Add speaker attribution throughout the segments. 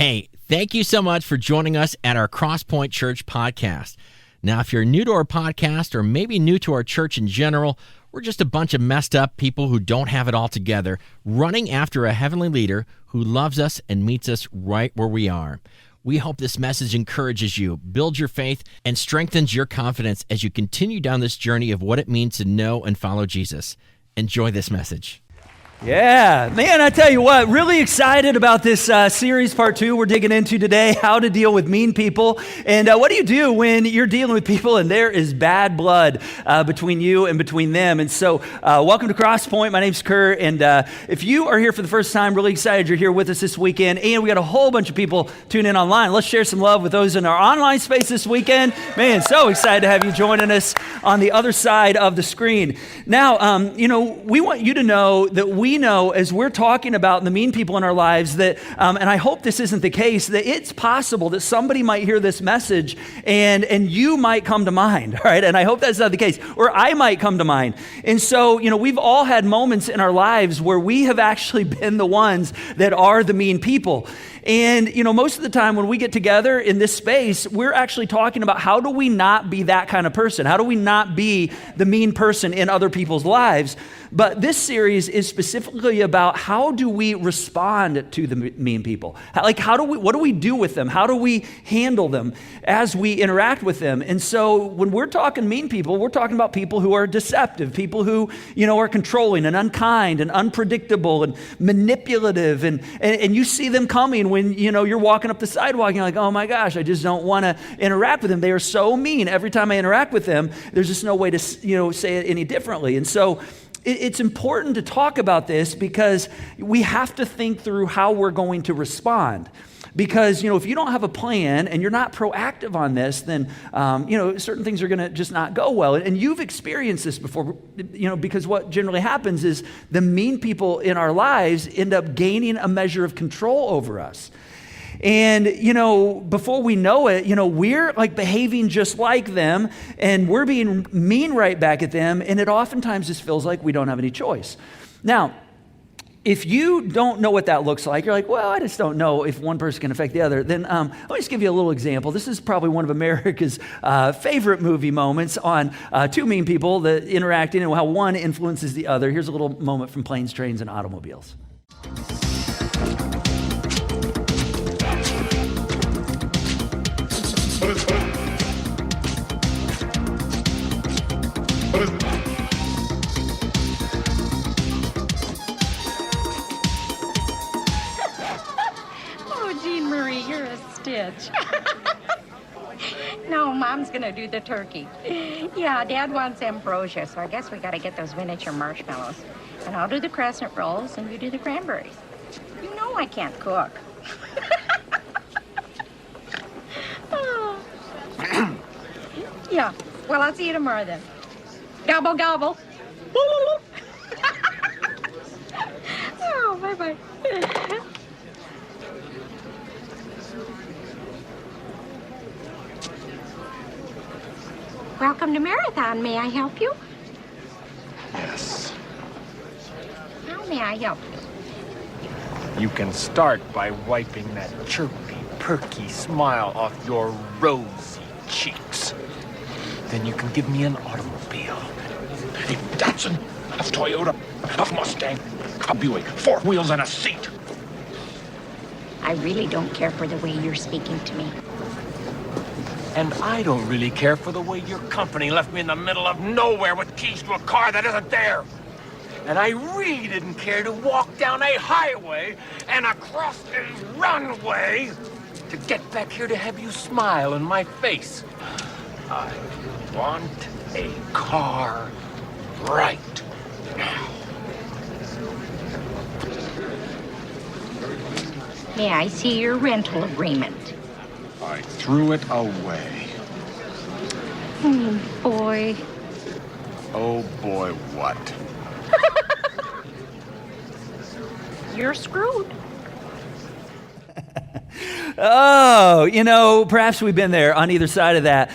Speaker 1: Hey, thank you so much for joining us at our Crosspoint Church podcast. Now, if you're new to our podcast or maybe new to our church in general, we're just a bunch of messed up people who don't have it all together, running after a heavenly leader who loves us and meets us right where we are. We hope this message encourages you, builds your faith, and strengthens your confidence as you continue down this journey of what it means to know and follow Jesus. Enjoy this message.
Speaker 2: Yeah, man, I tell you what, really excited about this series, part 2 we're digging into today, how to deal with mean people. And what do you do when you're dealing with people and there is bad blood between you and between them? And so welcome to Crosspoint. My name's Curt. And if you are here for the first time, really excited you're here with us this weekend. And we got a whole bunch of people tuning in online. Let's share some love with those in our online space this weekend. Man, so excited to have you joining us on the other side of the screen. Now, we want you to know that we know as we're talking about the mean people in our lives that, and I hope this isn't the case, that it's possible that somebody might hear this message and you might come to mind, all right? And I hope that's not the case, or I might come to mind. And so, we've all had moments in our lives where we have actually been the ones that are the mean people. And, most of the time when we get together in this space, we're actually talking about how do we not be that kind of person? How do we not be the mean person in other people's lives? But this series is specifically about how do we respond to the mean people? What do we do with them? How do we handle them as we interact with them? And so when we're talking mean people, we're talking about people who are deceptive, people who, are controlling and unkind and unpredictable and manipulative. And you see them coming when, you're walking up the sidewalk and you're like, oh my gosh, I just don't want to interact with them. They are so mean. Every time I interact with them, there's just no way to, say it any differently. And so it's important to talk about this because we have to think through how we're going to respond. Because, if you don't have a plan and you're not proactive on this, then, certain things are going to just not go well. And you've experienced this before, because what generally happens is the mean people in our lives end up gaining a measure of control over us. And, before we know it, we're like behaving just like them and we're being mean right back at them. And it oftentimes just feels like we don't have any choice. Now, if you don't know what that looks like, you're like, well, I just don't know if one person can affect the other, then let me just give you a little example. This is probably one of America's favorite movie moments on two mean people that interacting and how one influences the other. Here's a little moment from Planes, Trains, and Automobiles.
Speaker 3: No, Mom's gonna do the turkey. Yeah, Dad wants ambrosia, so I guess we gotta get those miniature marshmallows. And I'll do the crescent rolls, and you do the cranberries. You know I can't cook. Oh. Yeah, well, I'll see you tomorrow then. Gobble, gobble. Oh, bye-bye. Welcome to Marathon. May I help you?
Speaker 4: Yes.
Speaker 3: How may I help you?
Speaker 4: You can start by wiping that chirpy, perky smile off your rosy cheeks. Then you can give me an automobile.
Speaker 5: A Datsun, a Toyota, a Mustang, a Buick, 4 wheels and a seat.
Speaker 3: I really don't care for the way you're speaking to me.
Speaker 4: And I don't really care for the way your company left me in the middle of nowhere with keys to a car that isn't there. And I really didn't care to walk down a highway and across a runway to get back here to have you smile in my face. I want a car right now.
Speaker 3: May I see your rental agreement?
Speaker 5: I threw it away.
Speaker 3: Oh, boy.
Speaker 5: Oh boy, what?
Speaker 3: You're screwed.
Speaker 2: Oh, perhaps we've been there on either side of that.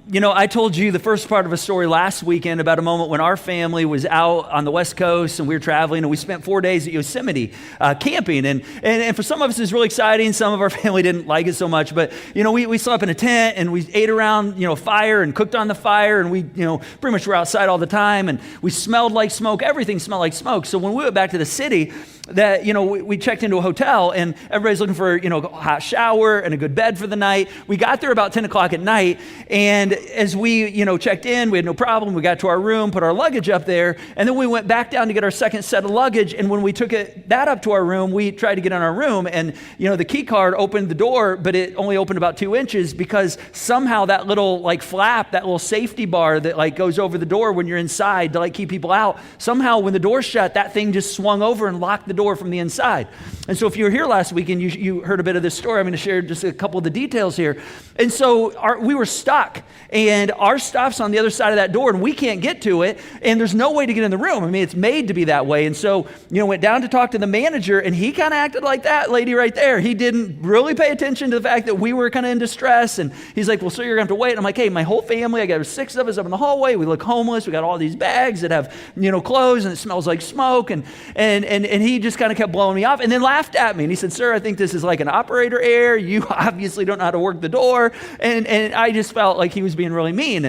Speaker 2: I told you the first part of a story last weekend about a moment when our family was out on the West Coast and we were traveling, and we spent 4 days at Yosemite camping. And for some of us, it was really exciting. Some of our family didn't like it so much. But, we slept in a tent and we ate around, a fire and cooked on the fire. And we, pretty much were outside all the time. And we smelled like smoke. Everything smelled like smoke. So when we went back to the city, we checked into a hotel and everybody's looking for, a hot shower and a good bed for the night. We got there about 10 o'clock at night. And as we, checked in, we had no problem. We got to our room, put our luggage up there, and then we went back down to get our second set of luggage. And when we took that up to our room, we tried to get in our room, and, the key card opened the door, but it only opened about 2 inches because somehow that little flap, that little safety bar that goes over the door when you're inside to keep people out, somehow when the door shut, that thing just swung over and locked the door from the inside. And so if you were here last week and you heard a bit of this story, I'm going to share just a couple of the details here. And so we were stuck, and our stuff's on the other side of that door, and we can't get to it, and there's no way to get in the room. I mean, it's made to be that way. And so, went down to talk to the manager, and he kind of acted like that lady right there. He didn't really pay attention to the fact that we were kind of in distress, and he's like, well, sir, you're going to have to wait. And I'm like, hey, my whole family, I got 6 of us up in the hallway. We look homeless. We got all these bags that have, clothes, and it smells like smoke. And he just kind of kept blowing me off and then laughed at me. And he said, sir, I think this is like an operator error. You obviously don't know how to work the door. And I just felt like he was being really mean.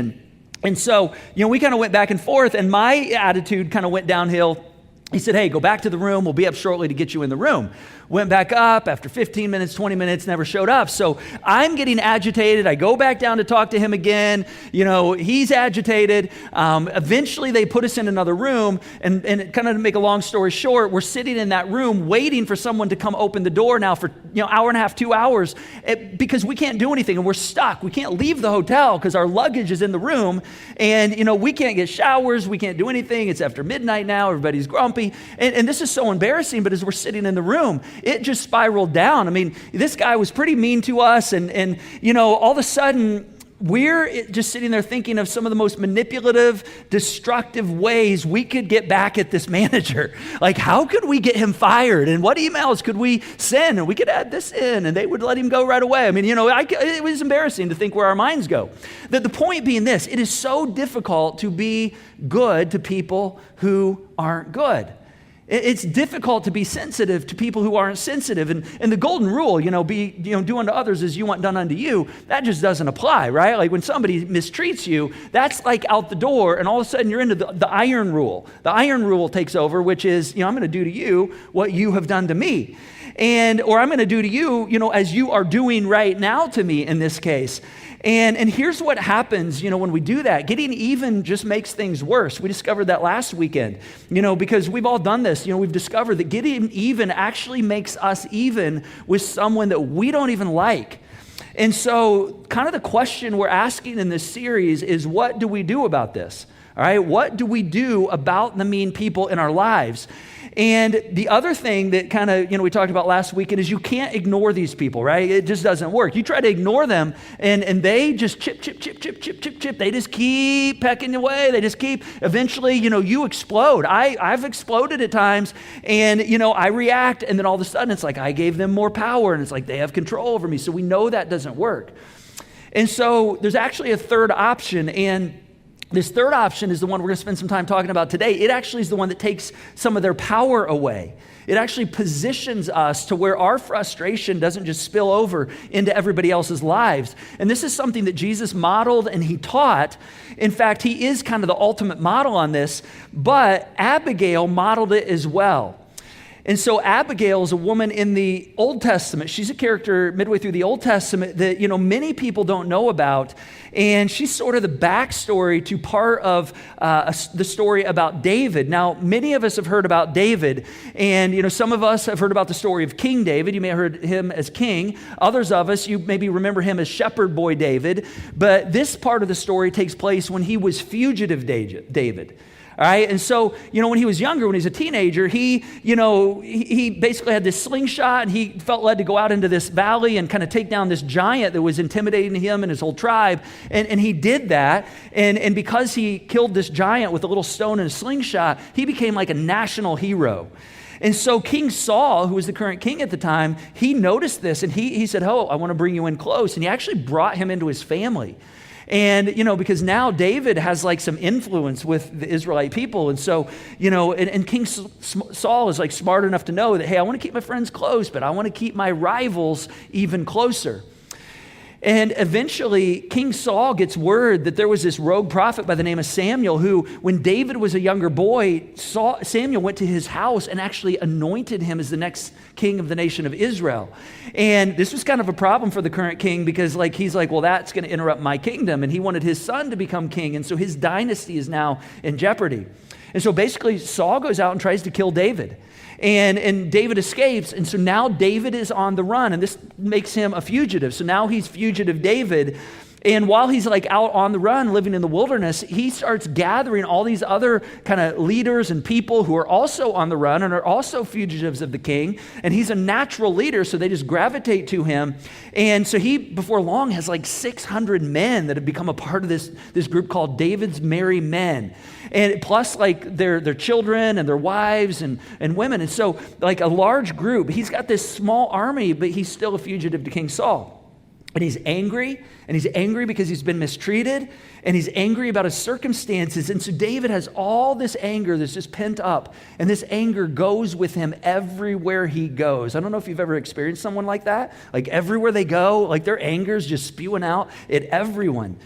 Speaker 2: And so, we kind of went back and forth, and my attitude kind of went downhill. He said, hey, go back to the room. We'll be up shortly to get you in the room. Went back up after 15 minutes, 20 minutes, never showed up. So I'm getting agitated. I go back down to talk to him again. He's agitated. Eventually they put us in another room, and kind of to make a long story short, we're sitting in that room waiting for someone to come open the door now for, hour and a half, 2 hours, because we can't do anything and we're stuck. We can't leave the hotel because our luggage is in the room, and, we can't get showers. We can't do anything. It's after midnight now. Everybody's grumpy. And this is so embarrassing, but as we're sitting in the room, it just spiraled down. I mean, this guy was pretty mean to us, and all of a sudden, we're just sitting there thinking of some of the most manipulative, destructive ways we could get back at this manager. How could we get him fired? And what emails could we send? And we could add this in, and they would let him go right away. I mean, it was embarrassing to think where our minds go. The point being this: it is so difficult to be good to people who aren't good. It's difficult to be sensitive to people who aren't sensitive. And the golden rule, do unto others as you want done unto you, that just doesn't apply, right? When somebody mistreats you, that's out the door, and all of a sudden you're into the iron rule. The iron rule takes over, which is, I'm going to do to you what you have done to me. Or I'm going to do to you, as you are doing right now to me in this case. And here's what happens, when we do that. Getting even just makes things worse. We discovered that last weekend, because we've all done this. We've discovered that getting even actually makes us even with someone that we don't even like. And so kind of the question we're asking in this series is, what do we do about this? All right, what do we do about the mean people in our lives? And the other thing that kind of, we talked about last weekend is you can't ignore these people, right? It just doesn't work. You try to ignore them, and they just chip. They just keep pecking away. They just keep, eventually, you explode. I've exploded at times, and, I react, and then all of a sudden it's like I gave them more power, and it's like they have control over me. So we know that doesn't work. And so there's actually a third option, and this third option is the one we're going to spend some time talking about today. It actually is the one that takes some of their power away. It actually positions us to where our frustration doesn't just spill over into everybody else's lives. And this is something that Jesus modeled and he taught. In fact, he is kind of the ultimate model on this, but Abigail modeled it as well. And so Abigail is a woman in the Old Testament. She's a character midway through the Old Testament that, many people don't know about. And she's sort of the backstory to part of the story about David. Now, many of us have heard about David. And, some of us have heard about the story of King David. You may have heard him as king. Others of us, you maybe remember him as shepherd boy David. But this part of the story takes place when he was fugitive David. All right, and so, when he was younger, when he was a teenager, he basically had this slingshot, and he felt led to go out into this valley and kind of take down this giant that was intimidating him and his whole tribe, and he did that, and because he killed this giant with a little stone and a slingshot, he became like a national hero. And so King Saul, who was the current king at the time, he noticed this, and he said, oh, I want to bring you in close, and he actually brought him into his family. And, because now David has like some influence with the Israelite people. And so, and King Saul is like smart enough to know that, hey, I want to keep my friends close, but I want to keep my rivals even closer. And eventually, King Saul gets word that there was this rogue prophet by the name of Samuel who, when David was a younger boy, Samuel went to his house and actually anointed him as the next king of the nation of Israel. And this was kind of a problem for the current king because he's like, well, that's going to interrupt my kingdom. And he wanted his son to become king. And so his dynasty is now in jeopardy. And so basically, Saul goes out and tries to kill David. And David escapes, and so now David is on the run, and this makes him a fugitive. So now he's fugitive David, and while he's like out on the run, living in the wilderness, he starts gathering all these other kind of leaders and people who are also on the run and are also fugitives of the king, and he's a natural leader, so they just gravitate to him. And so he, before long, has like 600 men that have become a part of this group called David's Merry Men. And plus like their children and their wives and women. And so like a large group, he's got this small army, but he's still a fugitive to King Saul. And he's angry because he's been mistreated, and he's angry about his circumstances. And so David has all this anger that's just pent up, and this anger goes with him everywhere he goes. I don't know if you've ever experienced someone like that. Like everywhere they go, like their anger is just spewing out at everyone.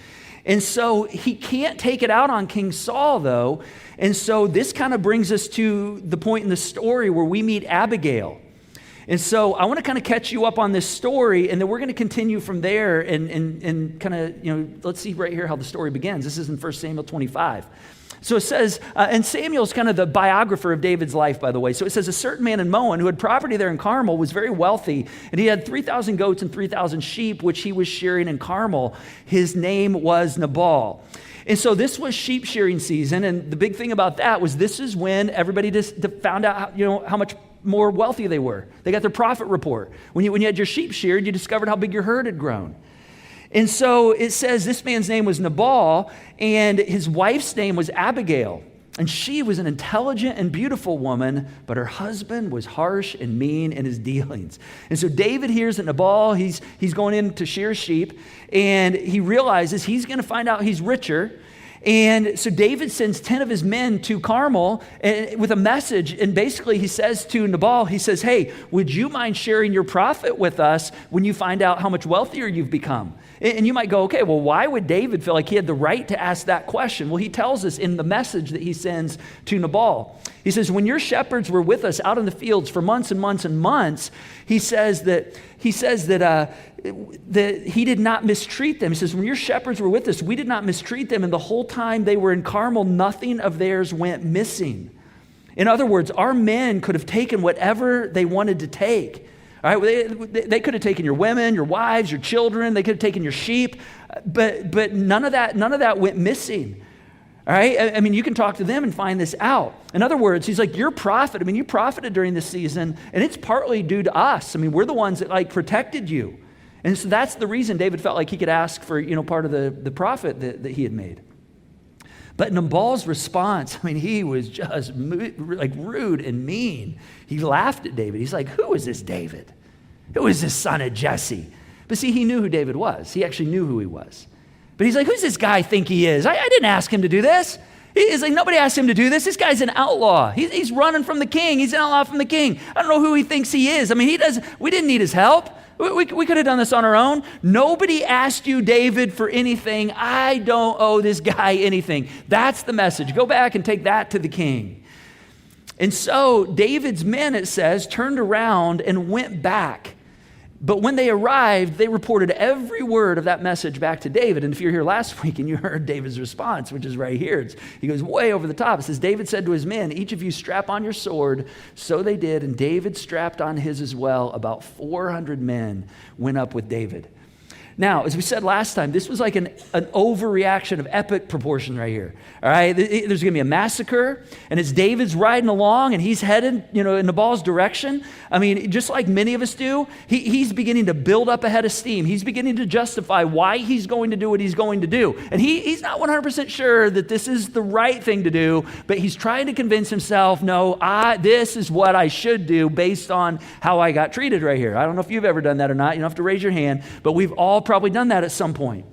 Speaker 2: And so he can't take it out on King Saul, though. And so this kind of brings us to the point in the story where we meet Abigail. And so I want to kind of catch you up on this story, and then we're going to continue from there and kind of, let's see right here how the story begins. This is in 1 Samuel 25. So it says, and Samuel's kind of the biographer of David's life, by the way. So it says, a certain man in Moab who had property there in Carmel was very wealthy, and he had 3,000 goats and 3,000 sheep, which he was shearing in Carmel. His name was Nabal. And so this was sheep shearing season, and the big thing about that was this is when everybody just found out, how much more wealthy they were. They got their profit report. When you had your sheep sheared, you discovered how big your herd had grown. And so it says this man's name was Nabal, and his wife's name was Abigail. And she was an intelligent and beautiful woman, but her husband was harsh and mean in his dealings. And so David hears that Nabal, he's going in to shear sheep, and he realizes he's going to find out he's richer. And so David sends 10 of his men to Carmel with a message. And basically he says to Nabal, he says, hey, would you mind sharing your profit with us when you find out how much wealthier you've become? And you might go, okay, well, why would David feel like he had the right to ask that question? Well, he tells us in the message that he sends to Nabal. He says, when your shepherds were with us out in the fields for months and months and months, he says that he did not mistreat them. He says, when your shepherds were with us, we did not mistreat them. And the whole time they were in Carmel, nothing of theirs went missing. In other words, our men could have taken whatever they wanted to take. All right, they could have taken your women, your wives, your children. They could have taken your sheep, but none of that went missing. All right, I mean, you can talk to them and find this out. In other words, he's like, your profit. I mean, you profited during this season, and it's partly due to us. I mean, we're the ones that protected you, and so that's the reason David felt like he could ask for part of the profit that he had made. But Nabal's response, I mean, he was just rude and mean. He laughed at David. He's like, who is this David? Who is this son of Jesse? But see, he knew who David was. He actually knew who he was. But he's like, who's this guy think he is? I didn't ask him to do this. He's like, nobody asked him to do this. This guy's an outlaw. He's running from the king. He's an outlaw from the king. I don't know who he thinks he is. I mean, we didn't need his help. We could have done this on our own. Nobody asked you, David, for anything. I don't owe this guy anything. That's the message. Go back and take that to the king. And so David's men, it says, turned around and went back. But when they arrived, they reported every word of that message back to David. And if you're here last week and you heard David's response, which is right here, he goes way over the top. It says, David said to his men, each of you strap on your sword. So they did, and David strapped on his as well. About 400 men went up with David. Now, as we said last time, this was like an overreaction of epic proportion right here. All right, there's going to be a massacre, and it's David's riding along, and he's headed, in Nabal's direction. I mean, just like many of us do, he's beginning to build up a head of steam. He's beginning to justify why he's going to do what he's going to do, and he's not 100% sure that this is the right thing to do, but he's trying to convince himself, no, this is what I should do based on how I got treated right here. I don't know if you've ever done that or not. You don't have to raise your hand, but we've all probably done that at some point.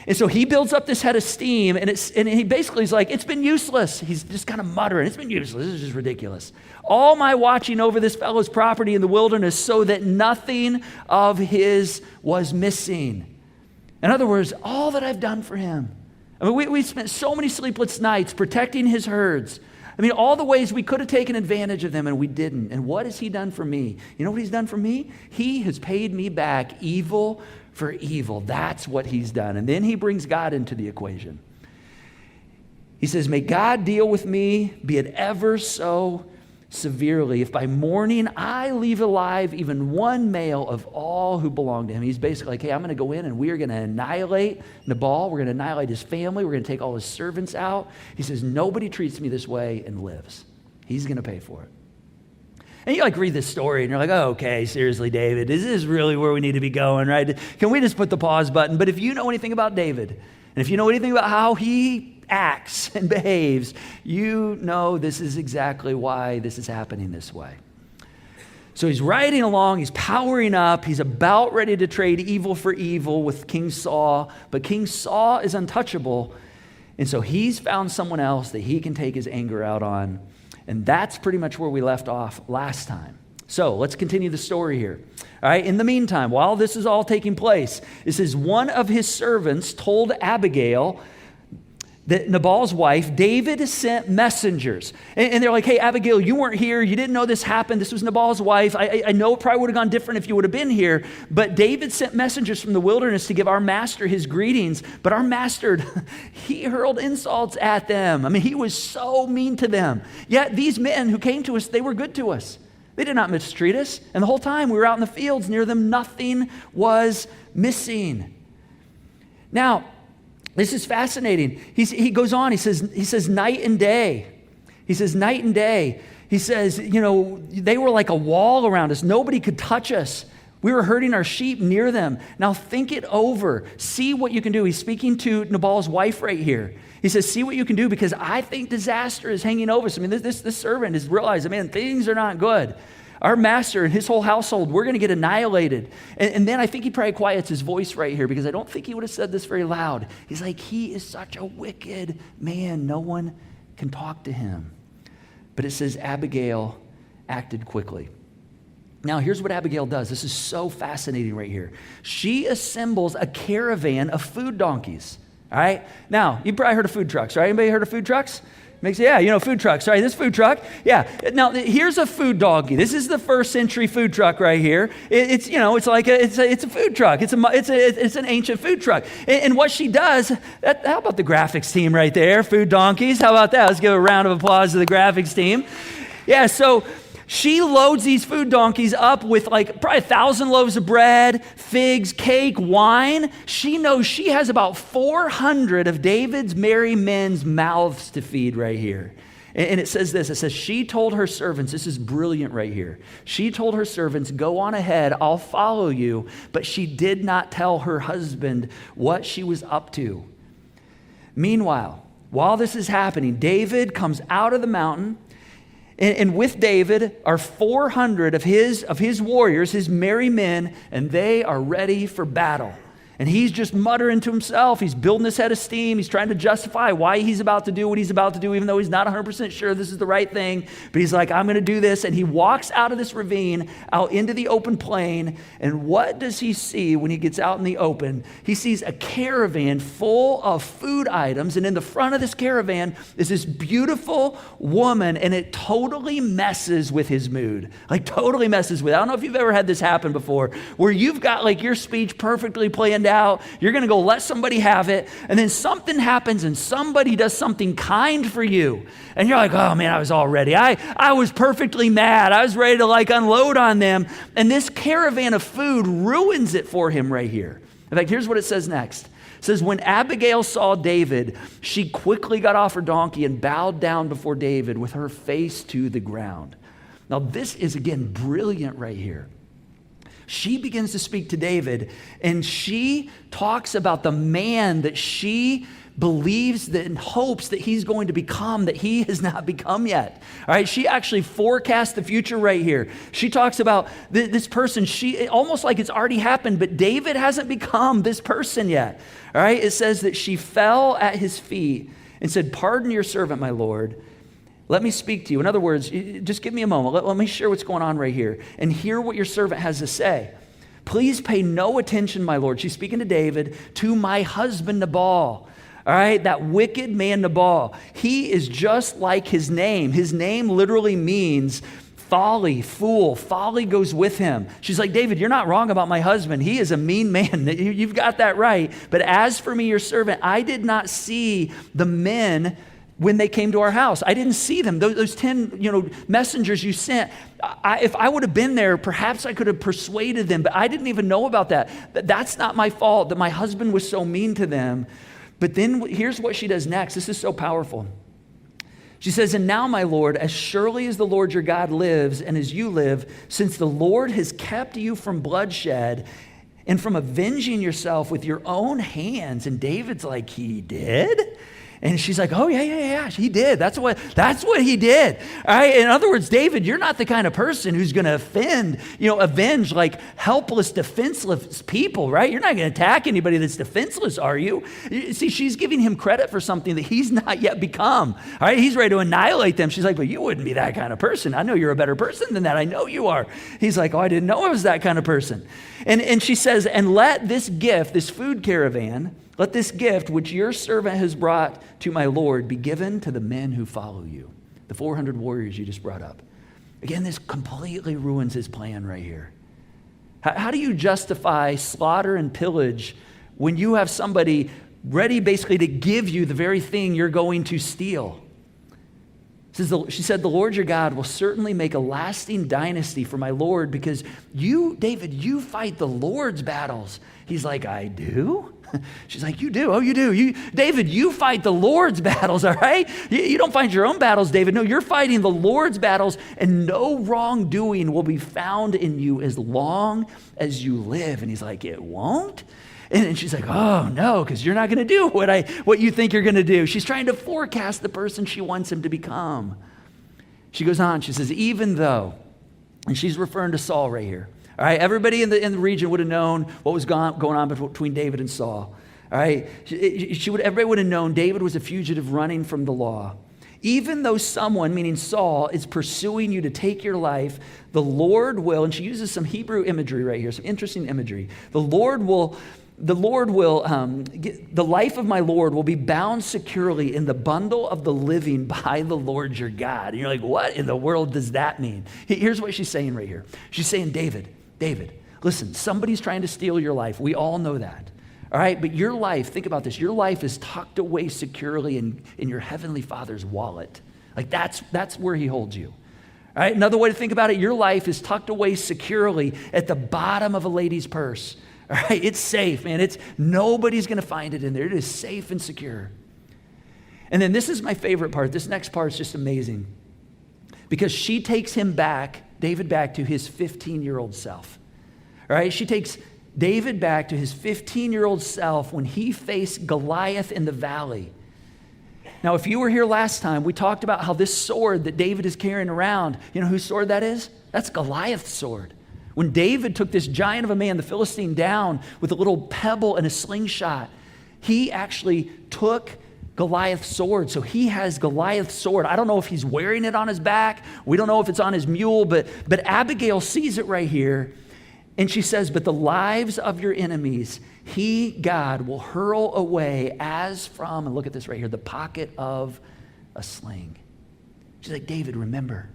Speaker 2: And so he builds up this head of steam, and he basically is like, it's been useless. He's just kind of muttering, it's been useless. This is just ridiculous. All my watching over this fellow's property in the wilderness so that nothing of his was missing. In other words, all that I've done for him. I mean, we spent so many sleepless nights protecting his herds. I mean, all the ways we could have taken advantage of them and we didn't. And what has he done for me? You know what he's done for me? He has paid me back evil for evil. That's what he's done. And then he brings God into the equation. He says, may God deal with me, be it ever so severely, if by morning I leave alive even one male of all who belong to him. He's basically like, hey, I'm going to go in and we are going to annihilate Nabal. We're going to annihilate his family. We're going to take all his servants out. He says, nobody treats me this way and lives. He's going to pay for it. And you read this story and you're like, oh, okay, seriously, David, is this really where we need to be going, right? Can we just put the pause button? But if you know anything about David, and if you know anything about how he acts and behaves, you know this is exactly why this is happening this way. So he's riding along, he's powering up, he's about ready to trade evil for evil with King Saul, but King Saul is untouchable, and so he's found someone else that he can take his anger out on, and that's pretty much where we left off last time. So let's continue the story here. All right, in the meantime, while this is all taking place, it says one of his servants told Abigail, that Nabal's wife, David sent messengers. And they're like, hey, Abigail, you weren't here. You didn't know this happened. This was Nabal's wife. I know it probably would have gone different if you would have been here. But David sent messengers from the wilderness to give our master his greetings. But our master, he hurled insults at them. I mean, he was so mean to them. Yet these men who came to us, they were good to us. They did not mistreat us. And the whole time we were out in the fields near them, nothing was missing. Now, this is fascinating. He goes on, he says night and day. He says night and day. He says, they were like a wall around us. Nobody could touch us. We were herding our sheep near them. Now think it over. See what you can do. He's speaking to Nabal's wife right here. He says, see what you can do because I think disaster is hanging over us. I mean, this servant has realized, man, things are not good. Our master and his whole household, we're going to get annihilated. And then I think he probably quiets his voice right here because I don't think he would have said this very loud. He's like, he is such a wicked man. No one can talk to him. But it says Abigail acted quickly. Now, here's what Abigail does. This is so fascinating right here. She assembles a caravan of food donkeys. All right? Now, you've probably heard of food trucks, right? Anybody heard of food trucks? Food trucks, right? This food truck, yeah. Now, here's a food donkey. This is the first century food truck right here. It's a food truck. It's an ancient food truck. And what she does, how about the graphics team right there? Food donkeys, how about that? Let's give a round of applause to the graphics team. Yeah, so she loads these food donkeys up with probably 1,000 loaves of bread, figs, cake, wine. She knows she has about 400 of David's merry men's mouths to feed right here. And it says this, it says, she told her servants, this is brilliant right here. She told her servants, go on ahead, I'll follow you. But she did not tell her husband what she was up to. Meanwhile, while this is happening, David comes out of the mountain. And with David are 400 of his warriors, his merry men, and they are ready for battle. And he's just muttering to himself. He's building his head of steam. He's trying to justify why he's about to do what he's about to do, even though he's not 100% sure this is the right thing. But he's like, I'm going to do this. And he walks out of this ravine, out into the open plain. And what does he see when he gets out in the open? He sees a caravan full of food items. And in the front of this caravan is this beautiful woman. And it totally messes with his mood. Totally messes with it. I don't know if you've ever had this happen before, where you've got your speech perfectly planned out. You're going to go let somebody have it. And then something happens and somebody does something kind for you. And you're like, oh man, I was all ready. I was perfectly mad. I was ready to unload on them. And this caravan of food ruins it for him right here. In fact, here's what it says next. It says, when Abigail saw David, she quickly got off her donkey and bowed down before David with her face to the ground. Now this is again brilliant right here. She begins to speak to David, and she talks about the man that she believes that and hopes that he's going to become that he has not become yet. All right, she actually forecasts the future right here. She talks about this person, almost like it's already happened, but David hasn't become this person yet. All right, it says that she fell at his feet and said, "Pardon your servant, my Lord. Let me speak to you." In other words, just give me a moment. Let me share what's going on right here and hear what your servant has to say. "Please pay no attention, my Lord." She's speaking to David, "to my husband Nabal." All right, that wicked man Nabal. He is just like his name. His name literally means folly, fool. Folly goes with him. She's like, "David, you're not wrong about my husband. He is a mean man. You've got that right. But as for me, your servant, I did not see the men when they came to our house. I didn't see them. Those 10 messengers you sent. If I would have been there, perhaps I could have persuaded them, but I didn't even know about that. That's not my fault that my husband was so mean to them." But then here's what she does next. This is so powerful. She says, "And now, my Lord, as surely as the Lord your God lives and as you live, since the Lord has kept you from bloodshed and from avenging yourself with your own hands." And David's like, "He did?" And she's like, "Oh, yeah, he did. That's what he did." All right. In other words, David, you're not the kind of person who's going to avenge like helpless, defenseless people, right? You're not going to attack anybody that's defenseless, are you? See, she's giving him credit for something that he's not yet become. All right. He's ready to annihilate them. She's like, "But you wouldn't be that kind of person. I know you're a better person than that. I know you are." He's like, "Oh, I didn't know I was that kind of person." And she says, "And let this gift, this food caravan, let this gift which your servant has brought to my Lord be given to the men who follow you." The 400 warriors you just brought up. Again, this completely ruins his plan right here. How do you justify slaughter and pillage when you have somebody ready basically to give you the very thing you're going to steal? She said, "The Lord your God will certainly make a lasting dynasty for my Lord because you, David, you fight the Lord's battles." He's like, "I do?" She's like, "You do? Oh, you do. David, you fight the Lord's battles, all right? You don't fight your own battles, David. No, you're fighting the Lord's battles, and no wrongdoing will be found in you as long as you live." And he's like, "It won't?" And she's like, "Oh, no, because you're not going to do what you think you're going to do." She's trying to forecast the person she wants him to become. She goes on, she says, "Even though," and she's referring to Saul right here. All right, everybody in the region would have known what was going on between David and Saul. All right, everybody would have known David was a fugitive running from the law. "Even though someone," meaning Saul, "is pursuing you to take your life, the Lord will," and she uses some Hebrew imagery right here, some interesting imagery. The life of my Lord will be bound securely in the bundle of the living by the Lord your God. And you're like, what in the world does that mean? Here's what she's saying right here. She's saying, David, listen, somebody's trying to steal your life. We all know that. All right, but your life, think about this, your life is tucked away securely in your heavenly Father's wallet. Like that's where he holds you. All right, another way to think about it, your life is tucked away securely at the bottom of a lady's purse. All right, it's safe, man. Nobody's going to find it in there. It is safe and secure. And then this is my favorite part. This next part is just amazing because she takes David back to his 15-year-old self. All right, she takes David back to his 15-year-old self when he faced Goliath in the valley. Now, if you were here last time, we talked about how this sword that David is carrying around, you know whose sword that is? That's Goliath's sword. When David took this giant of a man, the Philistine, down with a little pebble and a slingshot, he actually took Goliath's sword. So he has Goliath's sword. I don't know if he's wearing it on his back. We don't know if it's on his mule, but Abigail sees it right here. And she says, "But the lives of your enemies, he, God, will hurl away as from," and look at this right here, "the pocket of a sling." She's like, David, remember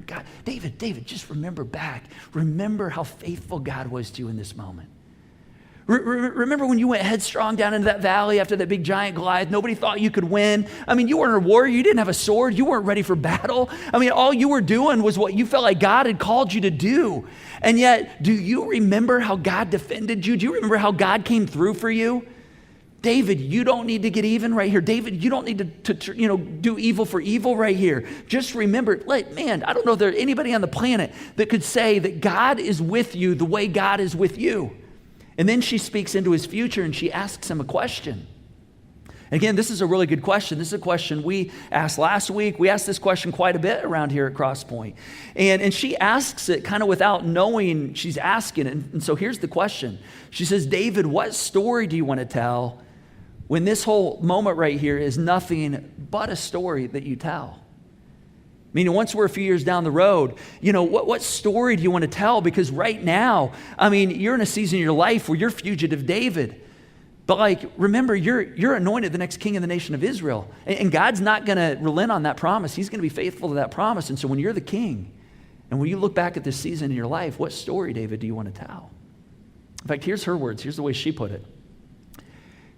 Speaker 2: God. David, just remember back. Remember how faithful God was to you in this moment. Remember when you went headstrong down into that valley after that big giant Goliath? Nobody thought you could win. I mean, you weren't a warrior. You didn't have a sword. You weren't ready for battle. I mean, all you were doing was what you felt like God had called you to do. And yet, do you remember how God defended you? Do you remember how God came through for you? David, you don't need to get even right here. David, you don't need to do evil for evil right here. Just remember, man, I don't know if there's anybody on the planet that could say that God is with you the way God is with you. And then she speaks into his future and she asks him a question. Again, this is a really good question. This is a question we asked last week. We asked this question quite a bit around here at Crosspoint. And she asks it kind of without knowing she's asking it. And so here's the question. She says, David, what story do you want to tell when this whole moment right here is nothing but a story that you tell? Meaning once we're a few years down the road, what story do you want to tell? Because right now, you're in a season of your life where you're fugitive David. But remember, you're anointed the next king of the nation of Israel. And God's not going to relent on that promise. He's going to be faithful to that promise. And so when you're the king, and when you look back at this season in your life, what story, David, do you want to tell? In fact, here's her words. Here's the way she put it.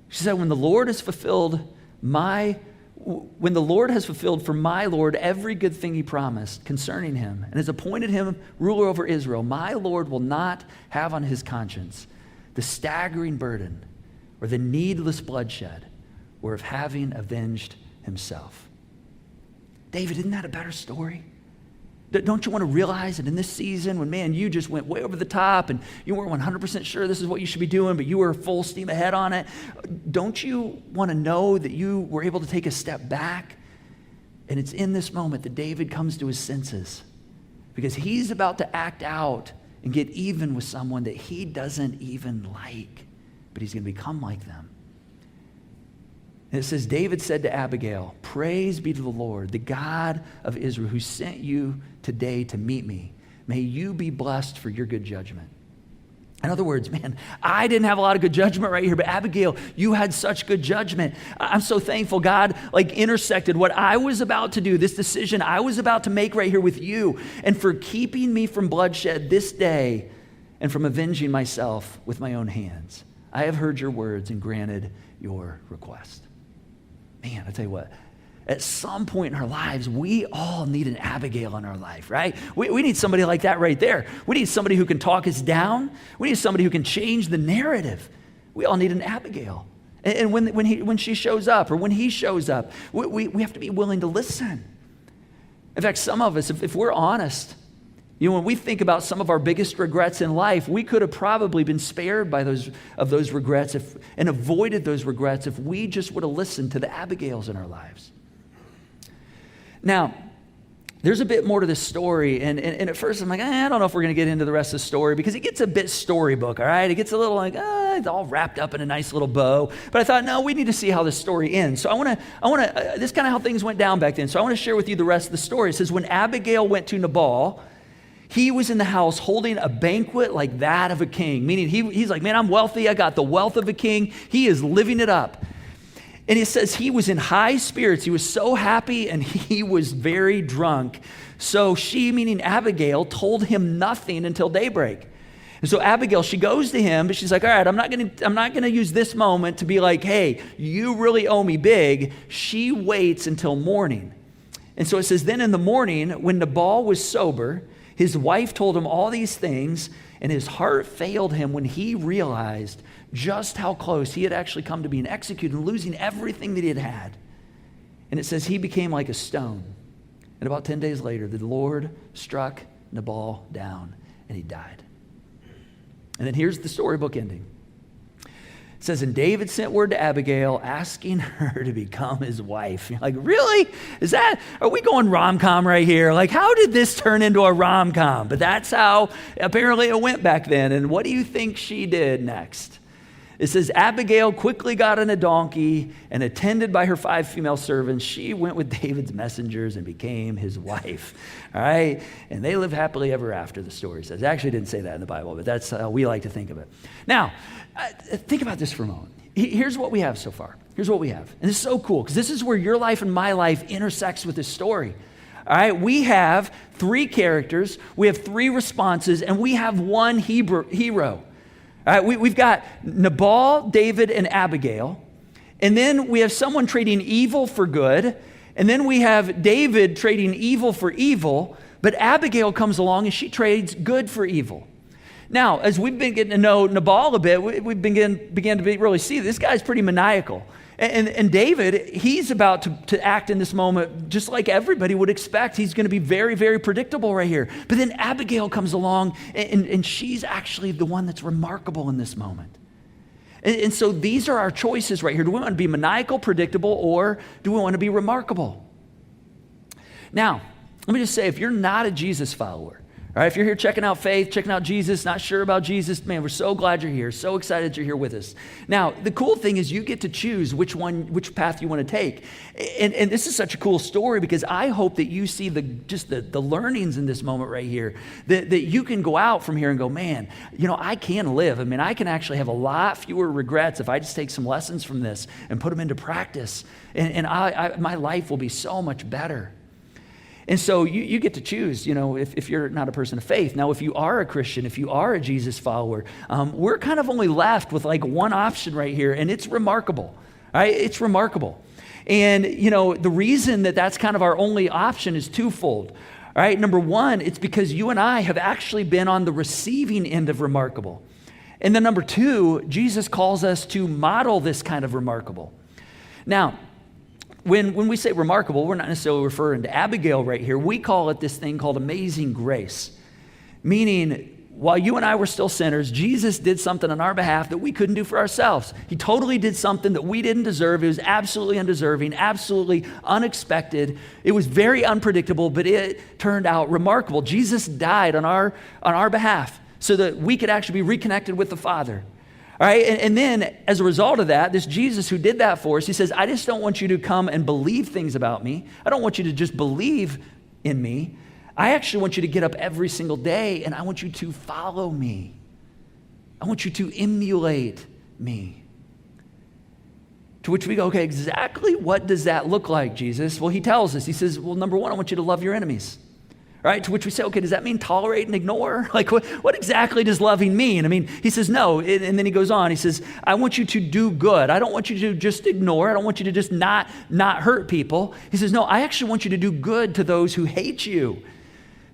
Speaker 2: She said, when the Lord has fulfilled for my Lord every good thing he promised concerning him and has appointed him ruler over Israel, my Lord will not have on his conscience the staggering burden or the needless bloodshed or of having avenged himself. David, isn't that a better story? Don't you want to realize that in this season when, man, you just went way over the top and you weren't 100% sure this is what you should be doing, but you were full steam ahead on it, don't you want to know that you were able to take a step back? And it's in this moment that David comes to his senses because he's about to act out and get even with someone that he doesn't even like, but he's going to become like them. And it says, David said to Abigail, praise be to the Lord, the God of Israel, who sent you today to meet me. May you be blessed for your good judgment. In other words, man, I didn't have a lot of good judgment right here, but Abigail, you had such good judgment. I'm so thankful God intersected what I was about to do, this decision I was about to make right here with you, and for keeping me from bloodshed this day and from avenging myself with my own hands. I have heard your words and granted your request. Man, I tell you what, at some point in our lives, we all need an Abigail in our life, right? We need somebody like that right there. We need somebody who can talk us down. We need somebody who can change the narrative. We all need an Abigail. And when she shows up or when he shows up, we have to be willing to listen. In fact, some of us, if we're honest, when we think about some of our biggest regrets in life, we could have probably been spared by those regrets and avoided those regrets if we just would have listened to the Abigails in our lives. Now, there's a bit more to this story, and at first I'm like, I don't know if we're going to get into the rest of the story because it gets a bit storybook, all right? It gets a little it's all wrapped up in a nice little bow. But I thought, no, we need to see how this story ends. So I want to. This is kind of how things went down back then. So I want to share with you the rest of the story. It says, when Abigail went to Nabal, he was in the house holding a banquet like that of a king, meaning he's like, man, I'm wealthy. I got the wealth of a king. He is living it up. And it says he was in high spirits. He was so happy and he was very drunk. So she, meaning Abigail, told him nothing until daybreak. And so Abigail, she goes to him, but she's like, all right, I'm not going to use this moment to be like, hey, you really owe me big. She waits until morning. And so it says, then in the morning, when Nabal was sober, his wife told him all these things, and his heart failed him when he realized just how close he had actually come to being executed and losing everything that he had. And it says he became like a stone. And about 10 days later, the Lord struck Nabal down, and he died. And then here's the storybook ending. It says, and David sent word to Abigail asking her to become his wife. You're like, really? Are we going rom-com right here? Like, how did this turn into a rom-com? But that's how apparently it went back then. And what do you think she did next? It says, Abigail quickly got on a donkey and attended by her 5 female servants. She went with David's messengers and became his wife. All right? And they lived happily ever after, the story says. It actually didn't say that in the Bible, but that's how we like to think of it. Now, think about this for a moment. Here's what we have so far. Here's what we have. And this is so cool because this is where your life and my life intersects with this story. All right? We have 3 characters. We have 3 responses, and we have one hero. All right, we've got Nabal, David, and Abigail. And then we have someone trading evil for good. And then we have David trading evil for evil. But Abigail comes along and she trades good for evil. Now, as we've been getting to know Nabal a bit, we began to really see this guy's pretty maniacal. And David, he's about to act in this moment just like everybody would expect. He's going to be very, very predictable right here. But then Abigail comes along, and she's actually the one that's remarkable in this moment. And so these are our choices right here. Do we want to be maniacal, predictable, or do we want to be remarkable? Now, let me just say, if you're not a Jesus follower, all right, if you're here checking out faith, checking out Jesus, not sure about Jesus, man, we're so glad you're here, so excited you're here with us. Now, the cool thing is you get to choose which path you want to take. And this is such a cool story because I hope that you see the learnings in this moment right here, that you can go out from here and go, man, I can live. I mean, I can actually have a lot fewer regrets if I just take some lessons from this and put them into practice. And my life will be so much better. And so you get to choose, if you're not a person of faith. Now, if you are a Christian, if you are a Jesus follower, we're kind of only left with like one option right here, and it's remarkable, all right? It's remarkable. And, the reason that that's kind of our only option is twofold, all right? Number one, it's because you and I have actually been on the receiving end of remarkable. And then number two, Jesus calls us to model this kind of remarkable. Now, when we say remarkable, we're not necessarily referring to Abigail right here. We call it this thing called amazing grace, meaning while you and I were still sinners, Jesus did something on our behalf that we couldn't do for ourselves. He totally did something that we didn't deserve. It was absolutely undeserving, absolutely unexpected. It was very unpredictable, but it turned out remarkable. Jesus died on our behalf so that we could actually be reconnected with the Father. All right, and then as a result of that, this Jesus who did that for us, he says, I just don't want you to come and believe things about me. I don't want you to just believe in me. I actually want you to get up every single day and I want you to follow me. I want you to emulate me. To which we go, okay, exactly what does that look like, Jesus? Well, he tells us, he says, well, number one, I want you to love your enemies. Right? To which we say, okay, does that mean tolerate and ignore? Like, what exactly does loving mean? I mean, he says, no. And then he goes on. He says, I want you to do good. I don't want you to just ignore. I don't want you to just not hurt people. He says, no, I actually want you to do good to those who hate you.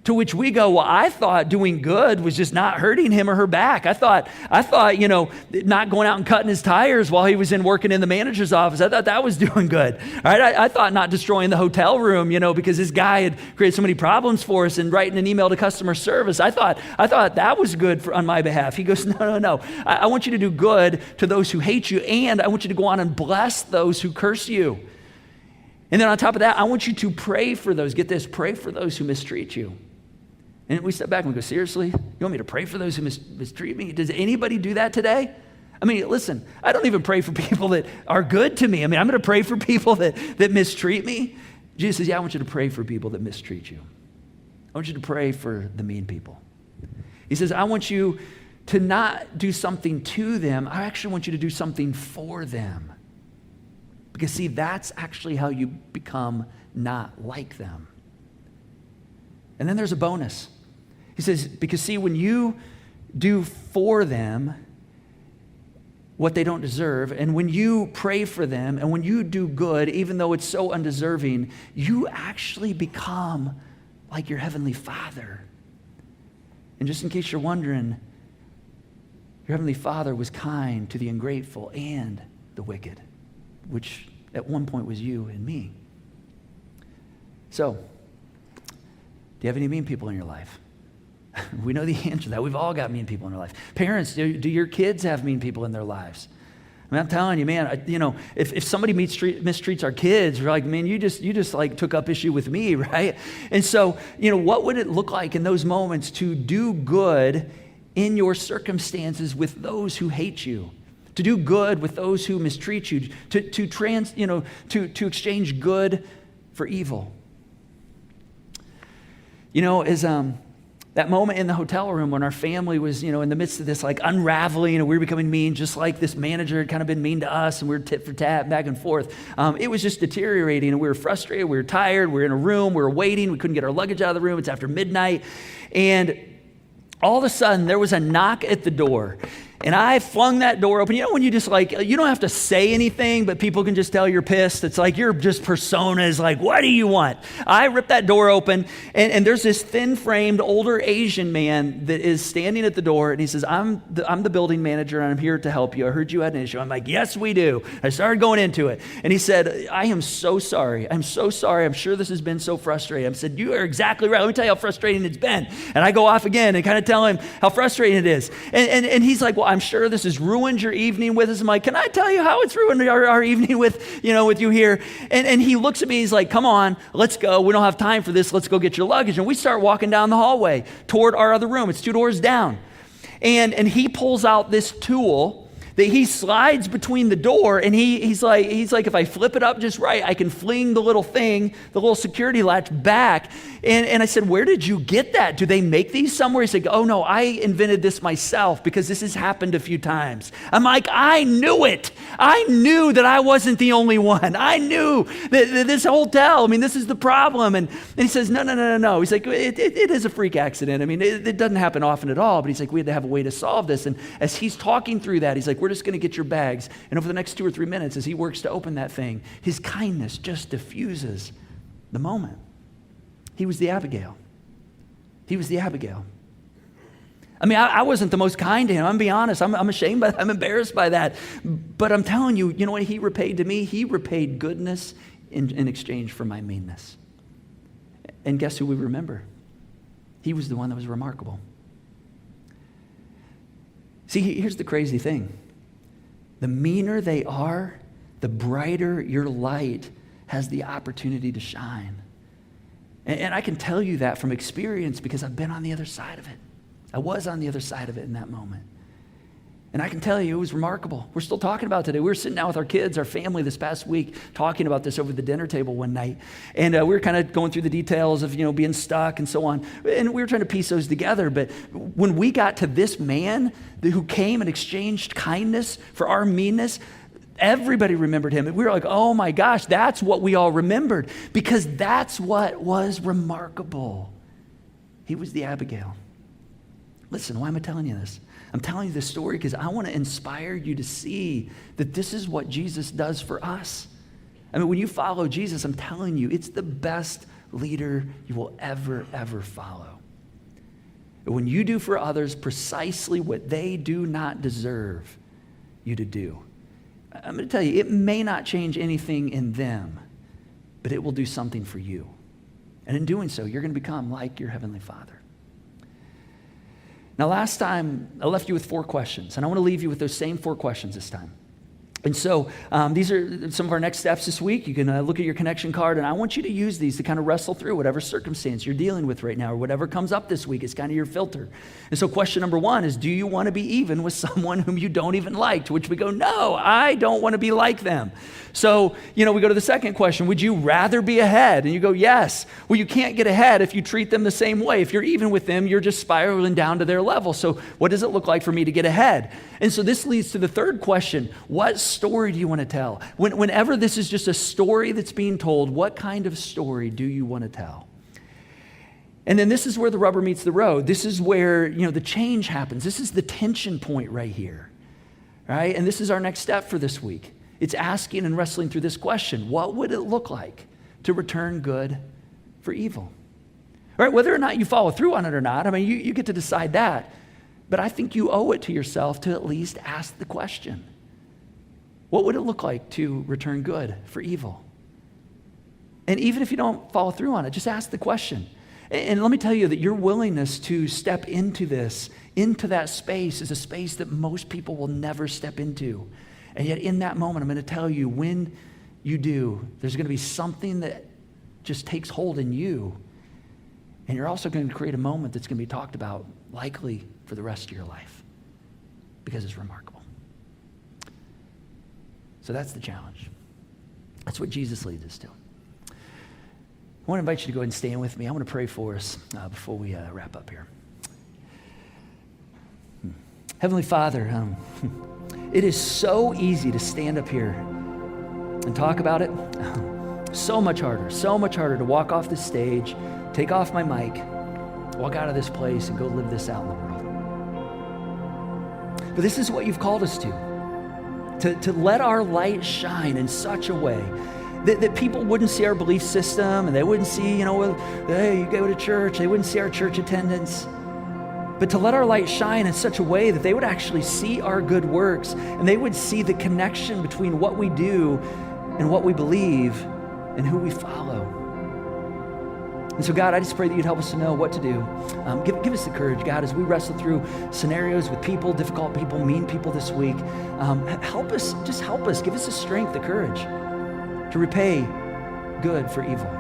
Speaker 2: To which we go, well, I thought doing good was just not hurting him or her back. I thought, not going out and cutting his tires while he was working in the manager's office. I thought that was doing good. All right? I thought not destroying the hotel room, because this guy had created so many problems for us and writing an email to customer service. I thought that was good on my behalf. He goes, no. I want you to do good to those who hate you, and I want you to go on and bless those who curse you. And then on top of that, I want you to pray for those. Get this, pray for those who mistreat you. And we step back and we go, seriously? You want me to pray for those who mistreat me? Does anybody do that today? I mean, listen, I don't even pray for people that are good to me. I mean, I'm going to pray for people that mistreat me. Jesus says, yeah, I want you to pray for people that mistreat you. I want you to pray for the mean people. He says, I want you to not do something to them. I actually want you to do something for them. Because, see, that's actually how you become not like them. And then there's a bonus. He says, because see, when you do for them what they don't deserve, and when you pray for them, and when you do good, even though it's so undeserving, you actually become like your Heavenly Father. And just in case you're wondering, your Heavenly Father was kind to the ungrateful and the wicked, which at one point was you and me. So, do you have any mean people in your life? We know the answer to that. We've all got mean people in our life. Parents, do your kids have mean people in their lives? I mean, I'm telling you, man, if somebody mistreats our kids, we're like, man, you just like took up issue with me, right? And so, what would it look like in those moments to do good in your circumstances with those who hate you? To do good with those who mistreat you, to exchange good for evil. As that moment in the hotel room when our family was, in the midst of this like unraveling and we were becoming mean, just like this manager had kind of been mean to us and we were tit for tat, back and forth. It was just deteriorating and we were frustrated, we were tired, we were in a room, we were waiting, we couldn't get our luggage out of the room, it's after midnight. And all of a sudden there was a knock at the door. And I flung that door open. When you just you don't have to say anything, but people can just tell you're pissed. It's like your just persona is like, what do you want? I ripped that door open, and there's this thin-framed, older Asian man that is standing at the door, and he says, I'm the building manager, and I'm here to help you. I heard you had an issue. I'm like, yes, we do. I started going into it. And he said, I am so sorry. I'm so sorry. I'm sure this has been so frustrating. I said, you are exactly right. Let me tell you how frustrating it's been. And I go off again and kind of tell him how frustrating it is. And he's like, well, I'm sure this has ruined your evening with us. I'm like, can I tell you how it's ruined our evening with you here? And he looks at me, he's like, come on, let's go. We don't have time for this. Let's go get your luggage. And we start walking down the hallway toward our other room. It's 2 doors down. And he pulls out this tool that he slides between the door, and he's like, if I flip it up just right, I can fling the little thing, the little security latch back. And I said, where did you get that? Do they make these somewhere? He said, oh no, I invented this myself because this has happened a few times. I'm like, I knew it. I knew that I wasn't the only one. I knew that this hotel, this is the problem. And he says, no. He's like, it is a freak accident. It doesn't happen often at all, but he's like, we had to have a way to solve this. And as he's talking through that, he's like, we're just going to get your bags. And over the next 2 or 3 minutes, as he works to open that thing, his kindness just diffuses the moment. He was the Abigail. He was the Abigail. I wasn't the most kind to him. I'm going to be honest. I'm ashamed by that. I'm embarrassed by that. But I'm telling you, you know what he repaid to me? He repaid goodness in exchange for my meanness. And guess who we remember? He was the one that was remarkable. See, here's the crazy thing. The meaner they are, the brighter your light has the opportunity to shine. And I can tell you that from experience because I've been on the other side of it. I was on the other side of it in that moment. And I can tell you, it was remarkable. We're still talking about it today. We were sitting down with our kids, our family this past week, talking about this over the dinner table one night. And we were kind of going through the details of, being stuck and so on. And we were trying to piece those together. But when we got to this man who came and exchanged kindness for our meanness, everybody remembered him. And we were like, oh my gosh, that's what we all remembered. Because that's what was remarkable. He was the Abigail. Listen, why am I telling you this? I'm telling you this story because I want to inspire you to see that this is what Jesus does for us. When you follow Jesus, I'm telling you, it's the best leader you will ever follow. When you do for others precisely what they do not deserve you to do, I'm going to tell you, it may not change anything in them, but it will do something for you. And in doing so, you're going to become like your Heavenly Father. Now, last time, I left you with 4 questions, and I want to leave you with those same 4 questions this time. And so these are some of our next steps this week. You can look at your connection card, and I want you to use these to kind of wrestle through whatever circumstance you're dealing with right now or whatever comes up this week. It's kind of your filter. And so question number 1 is, do you want to be even with someone whom you don't even like? To which we go, no, I don't want to be like them. So, we go to the second question. Would you rather be ahead? And you go, yes. Well, you can't get ahead if you treat them the same way. If you're even with them, you're just spiraling down to their level. So what does it look like for me to get ahead? And so this leads to the third question. What story do you want to tell? Whenever this is just a story that's being told, what kind of story do you want to tell? And then this is where the rubber meets the road. This is where, the change happens. This is the tension point right here, right? And this is our next step for this week. It's asking and wrestling through this question. What would it look like to return good for evil? Right? Whether or not you follow through on it or not, you get to decide that. But I think you owe it to yourself to at least ask the question. What would it look like to return good for evil? And even if you don't follow through on it, just ask the question. And let me tell you that your willingness to step into this, into that space, is a space that most people will never step into. And yet in that moment, I'm going to tell you, when you do, there's going to be something that just takes hold in you. And you're also going to create a moment that's going to be talked about, likely for the rest of your life, because it's remarkable. So that's the challenge. That's what Jesus leads us to. I want to invite you to go ahead and stand with me. I want to pray for us before we wrap up here. Heavenly Father, it is so easy to stand up here and talk about it. So much harder to walk off the stage, take off my mic, walk out of this place and go live this out in the world. But this is what you've called us to let our light shine in such a way that people wouldn't see our belief system, and they wouldn't see, hey, you go to church, they wouldn't see our church attendance. But to let our light shine in such a way that they would actually see our good works, and they would see the connection between what we do and what we believe and who we follow. And so, God, I just pray that you'd help us to know what to do. Give us the courage, God, as we wrestle through scenarios with people, difficult people, mean people this week. Help us. Give us the strength, the courage to repay good for evil.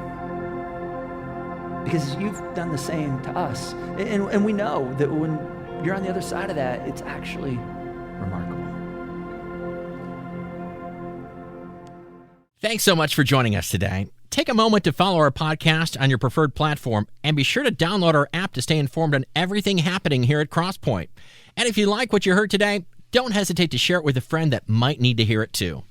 Speaker 2: Because you've done the same to us. And we know that when you're on the other side of that, it's actually remarkable.
Speaker 1: Thanks so much for joining us today. Take a moment to follow our podcast on your preferred platform, and be sure to download our app to stay informed on everything happening here at Crosspoint. And if you like what you heard today, don't hesitate to share it with a friend that might need to hear it too.